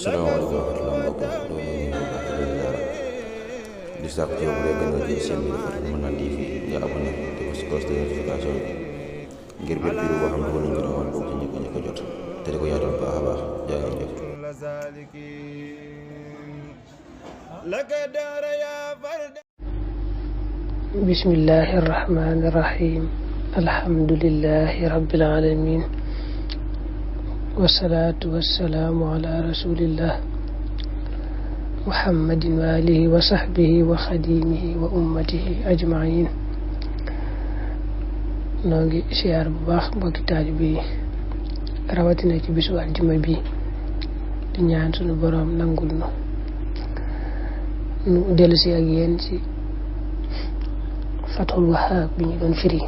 salaamaaleykum wa rahmatulah mbokk yi loolu la ñuy wax di sàkk ci yow bu dee gën nga jël seen biir Fatou Mën Naan TV nga abonné te ko si cloche de notification bi ngir bépp vidéo boo xam ne dugal nañ ko da woon bokk ci ñëpp a jot te di ko yaatal baax a baax jaa ngeen jëf. bismillahi rahmani rahim alhamdulillahi rabbil alamin wasalaatu wasalaamu ala rasulillah muhammadin wa alihi wa sahbihi wa xadimihi wa ummatihi ajmain noo ngi siyaar bu baax mbokki taalibe yi rawatina ci bisu aljuma bi di ñaan sunu boroom nangul nu dellusi ak yéen ci Fathul Wahhab bi ñu doon firi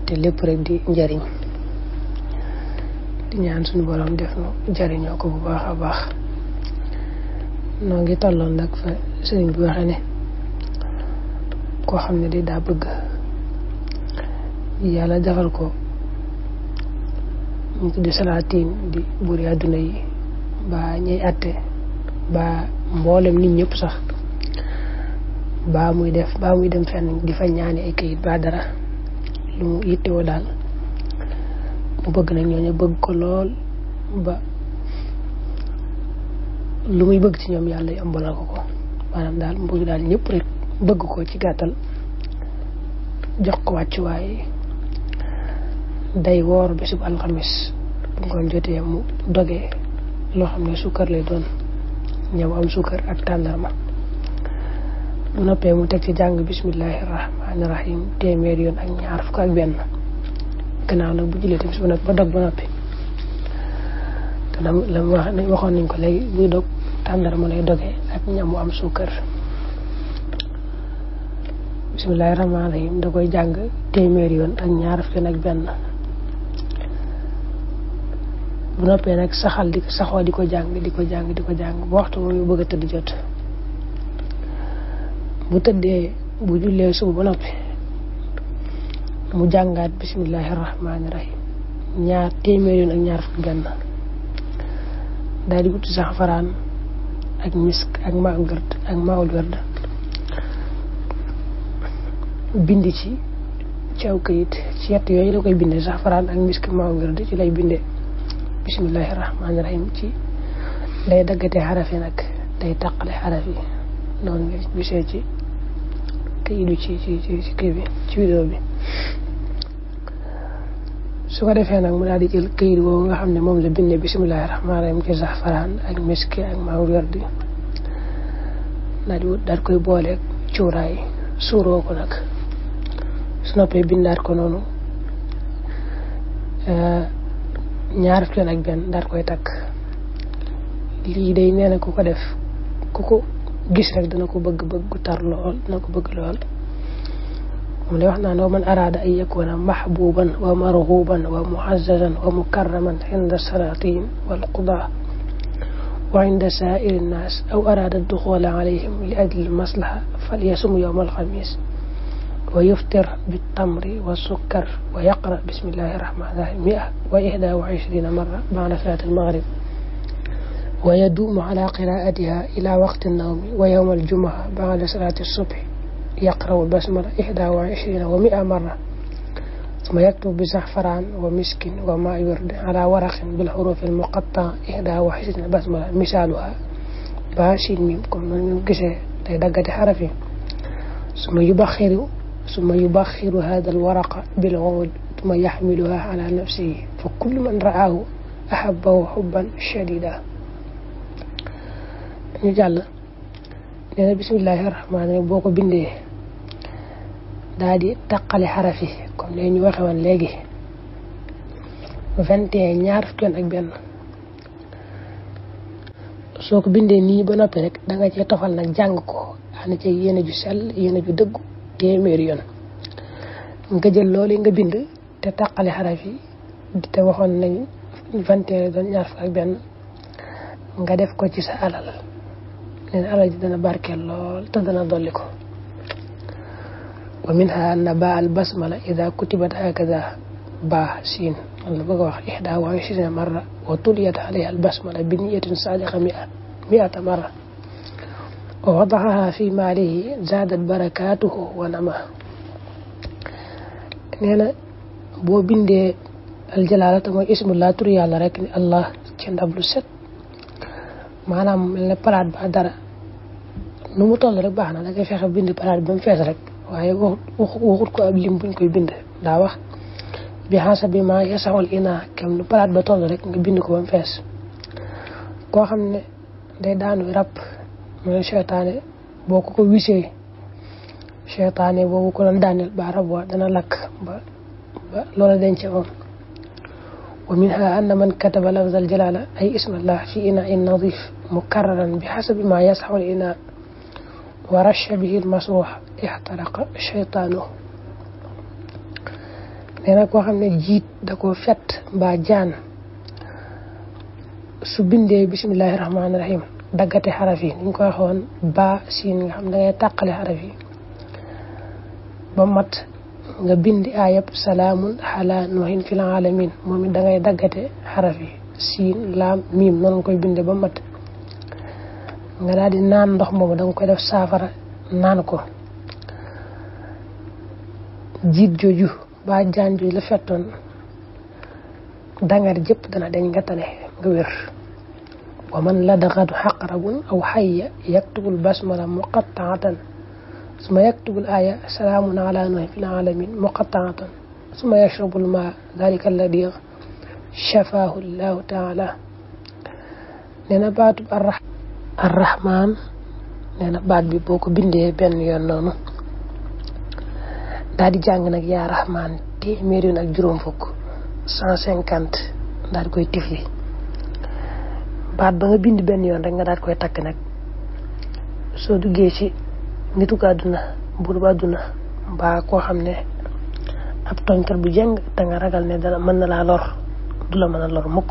te lépp rek di njariñ di ñaan suñu borom def nu jariñoo ko bu baax a baax noo ngi tolloon nag fa sëriñ bi waxe ne koo xam ne di daa bëgg yàlla defal ko ñu tuddi salaatiin di buuri àdduna yi ba ñuy àtte ba mboolem nit ñëpp sax baa muy dem fenn di fa ñaani ay kayit ba dara lu mu yittewoo daal mu bëgg nag ñooñu bëgg ko lool ba lu muy bëgg ci ñoom yàlla yombalal ko ko maanaam daal mu bëgg daal ñëpp rek bëgg ko ci gàttal jox ko wàccuwaay day woor bésub alxamis bu ngoon jotee mu doge loo xam ne suukar lay doon ñam am suukar ak tàndarma bu noppee mu teg ci jàng bismillahi rahmaani rahim téeméer yoon ak ñaar fukk ak benn gannaaw nag bu jullee tamit ba noppi ba dog ba noppi te la mu waxoon nañ ko léegi buy dog tàndarma lay doge ak ñam am suukar bismillahi rahmaani rahim da koy jàng téeméer yoon ak ñaar fukk ak benn bu noppee nag saxoo di ko jàng ba waxtu yu bëgg a tëdd jot bu jullee suba ba noppi mu jàngaat bismillahi rahmaani rahim ñaar téeméer yoon ak ñaar fukk benn daal di wuti saxfaraan ak misk ak maawul werd bind ci aw kayit ci yett yooyu la koy bindee saxfaraan ak misk ak maawul werd ci lay bindee bismillahi rahmaani rahim ci day daggate xaraf yi nag day taqale xaraf yi noonu nga gisee ci kayitu ci kii bi ci vidéo bi su ko defee nag mu daal di jël kayit boobu nga xam ne moom la bindee bismillahi rahmaani rahim ci saxfaraan ak miski ak maawul werdi daal koy booleeg cuuraay suuroo ko nag su noppee bindaat ko noonu ñaar fukki yoon ak benn daal koy takk lii day nee na ku ko def ku ko gis rek dana ko bëgg gu tar lool dana ko bëgg lool moom lay wax naan wa man araada an yakuna mahbuban wa marghuban wa mu'azzazan wa mukarraman inda salatin wal qudaa wa inda sa'iri nnaas aw araada duxula alayhim li ajli maslaha falyasum yawma alxamis wa yuftir bitamri wa sukkar wa yaqra bismillahi rahmaani rahim 121 marra ba'da salaati almaghrib wa yaduumu ala qiraatiha ila waqti nawmi wa yawma aljumu'a ba'da salaati subhi yaqra'u albasmala 21 wa 100 marra thumma yaktubu bi za'faraan wa miskin wa maa'i wird ala waraqin bil hurufi almuqatta'a 21 basmala misaaluha ba siin mim comme noonu ñu gisee day daggati xaraf yi summa yubaxiru hada alwaraqa bil 'uud thumma yaxmiluha ala nafsihi fa kullu man ra'aahu ahabbahu hubban shadiida ñu jàll nee na bismillahi rahmaani rahim boo ko bindee daal di taqale xaraf yi comme ne ñu waxe woon léegi 21 ñaar fukki yoon ak benn soo ko bindee nii ba noppi rek da nga cee tofal nag jàng ko ànd ci yéene ju sell yéene ju dëggu téeméeri yoon nga jël loolu nga bind te taqale xaraf yi te waxoon nañ 21 doon ñaar fukk ak benn nga def ko ci sa alal leen alal ji dana barkeel lool te dana dolli ko wa minha anna baa al basmala ida kutibat hakada ba sin Allah bëgg wax 21 marra wa tuliyat alayha al-basmala bi niyyatin sadiqa 100 marra wa wadaha fi malihi zadat barakatuhu wa nama neena boo bindee aljalala te mooy ismullah tur yàlla rek ni Allah ci ndab lu set maanaam mel ne palaat ba dara nu mu toll rek baax na da ngay fexe bind palaat ba mu fees rek waaye waxut ko ab lim buñ koy bind daa wax bi hasabi ma yasaxul ina kem nu palaat ba toll rek nga bind ko ba mu fees koo xam ne day daanu rab mooy seytaane boo ko wisee seytaane boobu ko doon daaneel ba rab wa dana lakk ba loola denc moom wa minha anna man kataba lafz al-jalala ay ismallah fi ina'in nadif mukarraran bi hasabi ma yasaxul ina wa rasha bihi al-masruh ihtaraqa shaytanuhu neena koo xam ne jiit da ko fet mbaa jaan su bindee bismillahi rahmaani rahim daggate xaraf yi niñ ko waxoon ba siin nga xam da ngay tàqale xaraf yi ba mat nga bindi ayab salaamun ala nuhin fil alamin moom it da ngay daggate xaraf yi siin laam miim noonu nga koy binde ba mat nga daal di naan ndox moomu da nga koy def saafara naan ko jiit jooju ba jaan jooju la fettoon dangar jëpp dana dañ nga tane nga wér wa man ladghatu aqrabun aw hayya yaktubu al-basmala muqatta'atan summa yaktubu al-aya salamun ala nuhin fil alamin muqatta'atan summa yashrabu al-ma dhalika alladhi shafahu Allah ta'ala neena baatu ar-rahman neena baat bi boko bindee benn yoon noonu daal di jàng nag yaa rahman téeméer yoon ak juróom fukk 150 daal di koy tifli baat ba nga bind benn yoon rek nga daal koy takk nag soo duggee ci nitu àdduna buur ba àdduna mbaa koo xam ne ab tooñkat bu jeng te nga ragal ne dana mën na laa lor du la mën a lor mukk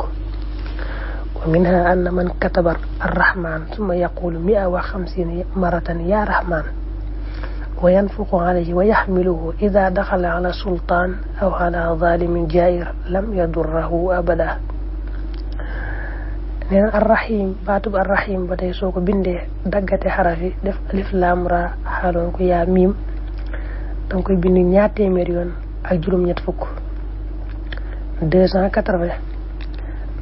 wa minha anna man kataba ar-rahman summa yaqulu 150 maratan ya rahman wa yanfuqu alayhi wa yaxmiluhu ida daxala ala sultaan aw ala zalimin jair lam yadurrahu abada neena arrahim baatub arrahim ba tey soo ko bindee daggate xaraf yi def alif laam ra xaaloon ko yaa miim danga koy bind ñaar téeméer yoon ak juróom-ñett fukk 280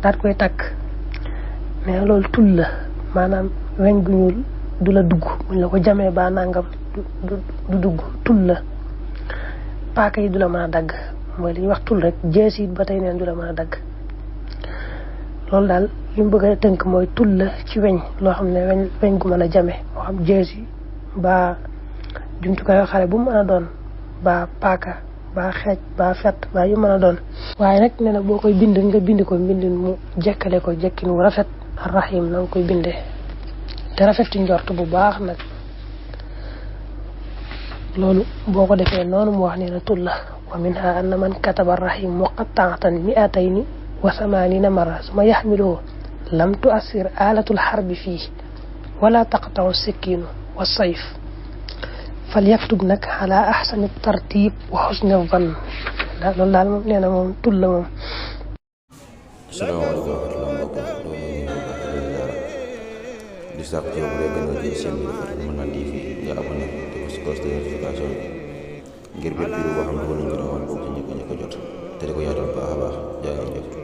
daat koy takk neena loolu tul la maanaam weñ gu ñuul du la dugg buñ la ko jamee ba nangam du dugg tul la paaka yi du la mën a dagg mooy li ñuy wax tul rek jees yi ba tey neen du la mën a dagg loolu daal li mu bëgg a tënk mooy tul la ci weñ loo xam ne weñ gu mën a jame moo xam jees yi ba jumtukaayu xale bu mu mën a doon ba paaka ba xeej ba fett ba yu mën a doon waaye nag nee na boo koy bind nga bind ko mbindin mu jekkale ko jekkin wu rafet arrahim na nga koy bindee te rafet ci njort bu baax nag loolu boo ko defee noonu mu wax nee na tul la wa minha anna man kataba arrahim muqatta'atan 280 marra summa yaxmiluhu lam tu'assir alatul harbi fii wala taqta'u sikkiinu wa sayf falyaktub nag ala ahsani tartib wa husni dhann loolu daal moom nee na moom tul la moom. Asalaamaaleykum wa rahmatulah mbokk di sàkk ci yow bu dee gën nga jël seen bi mën naa di fi nga abonné te ko si cloche de notification ngir bépp vidéo boo xam ne dugal nañ ko doon bokk ci ñëpp a jot te di ko yaatal baax a baax jaa ngeen jëf.